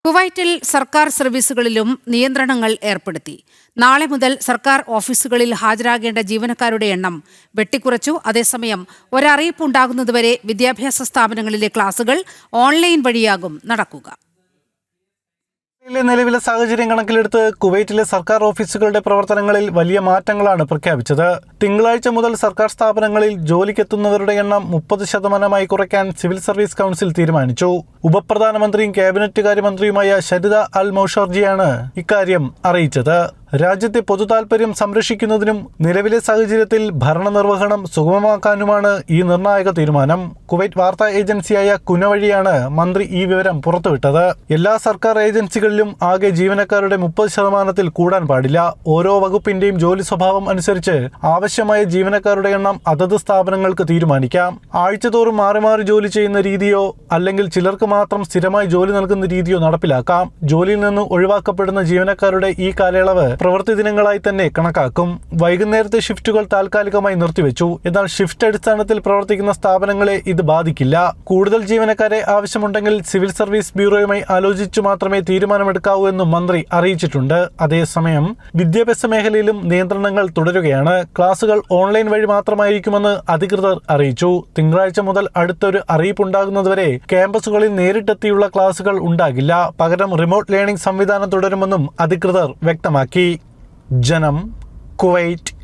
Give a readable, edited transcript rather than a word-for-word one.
കുവൈറ്റിൽ സർക്കാർ സർവീസുകളിലും നിയന്ത്രണങ്ങൾ ഏർപ്പെടുത്തി. നാളെ മുതൽ സർക്കാർ ഓഫീസുകളിൽ ഹാജരാകേണ്ട ജീവനക്കാരുടെ എണ്ണം വെട്ടിക്കുറച്ചു. അതേസമയം ഒരറിയിപ്പുണ്ടാകുന്നതുവരെ വിദ്യാഭ്യാസ സ്ഥാപനങ്ങളിലെ ക്ലാസുകൾ ഓൺലൈൻ വഴിയാകും നടക്കുക. നിലവിലെ സാഹചര്യം കണക്കിലെടുത്ത് കുവൈറ്റിലെ സർക്കാർ ഓഫീസുകളുടെ പ്രവർത്തനങ്ങളിൽ വലിയ മാറ്റങ്ങളാണ് പ്രഖ്യാപിച്ചത്. തിങ്കളാഴ്ച മുതൽ സർക്കാർ സ്ഥാപനങ്ങളിൽ ജോലിക്കെത്തുന്നവരുടെ എണ്ണം 30% കുറയ്ക്കാൻ സിവിൽ സർവീസ് കൗൺസിൽ തീരുമാനിച്ചു. ഉപപ്രധാനമന്ത്രിയും ക്യാബിനറ്റ് കാര്യമന്ത്രിയുമായ ഷരിദ അൽ മൗഷർജിയാണ് ഇക്കാര്യം അറിയിച്ചത്. രാജ്യത്തെ പൊതുതാൽപര്യം സംരക്ഷിക്കുന്നതിനും നിലവിലെ സാഹചര്യത്തിൽ ഭരണനിർവഹണം സുഗമമാക്കാനുമാണ് ഈ നിർണായക തീരുമാനം. കുവൈറ്റ് വാർത്താ ഏജൻസിയായ കുന വഴിയാണ് മന്ത്രി ഈ വിവരം പുറത്തുവിട്ടത്. എല്ലാ സർക്കാർ ഏജൻസികളിലും ആകെ ജീവനക്കാരുടെ 30% കൂടാൻ പാടില്ല. ഓരോ വകുപ്പിന്റെയും ജോലി സ്വഭാവം അനുസരിച്ച് ആവശ്യമായ ജീവനക്കാരുടെ എണ്ണം അതത് സ്ഥാപനങ്ങൾക്ക് തീരുമാനിക്കാം. ആഴ്ചതോറും മാറി മാറി ജോലി ചെയ്യുന്ന രീതിയോ അല്ലെങ്കിൽ ചിലർക്ക് മാത്രം സ്ഥിരമായി ജോലി നൽകുന്ന രീതിയോ നടപ്പിലാക്കാം. ജോലിയിൽ നിന്ന് ഒഴിവാക്കപ്പെടുന്ന ജീവനക്കാരുടെ ഈ കാലയളവ് പ്രവൃത്തി ദിനങ്ങളായി തന്നെ കണക്കാക്കും. വൈകുന്നേരത്തെ ഷിഫ്റ്റുകൾ താൽക്കാലികമായി നിർത്തിവെച്ചു. എന്നാൽ ഷിഫ്റ്റ് അടിസ്ഥാനത്തിൽ പ്രവർത്തിക്കുന്ന സ്ഥാപനങ്ങളെ ഇത് ബാധിക്കില്ല. കൂടുതൽ ജീവനക്കാരെ ആവശ്യമുണ്ടെങ്കിൽ സിവിൽ സർവീസ് ബ്യൂറോയുമായി ആലോചിച്ചു മാത്രമേ തീരുമാനമെടുക്കാവൂ എന്നും മന്ത്രി അറിയിച്ചിട്ടുണ്ട്. അതേസമയം വിദ്യാഭ്യാസ മേഖലയിലും നിയന്ത്രണങ്ങൾ തുടരുകയാണ്. ക്ലാസുകൾ ഓൺലൈൻ വഴി മാത്രമായിരിക്കുമെന്ന് അധികൃതർ അറിയിച്ചു. തിങ്കളാഴ്ച മുതൽ അടുത്തൊരു അറിയിപ്പുണ്ടാകുന്നതുവരെ ക്യാമ്പസുകളിൽ നേരിട്ടെത്തിയുള്ള ക്ലാസുകൾ ഉണ്ടാകില്ല. പകരം റിമോട്ട് ലേണിംഗ് സംവിധാനം തുടരുമെന്നും അധികൃതർ വ്യക്തമാക്കി. ജനം, കുവൈറ്റ്.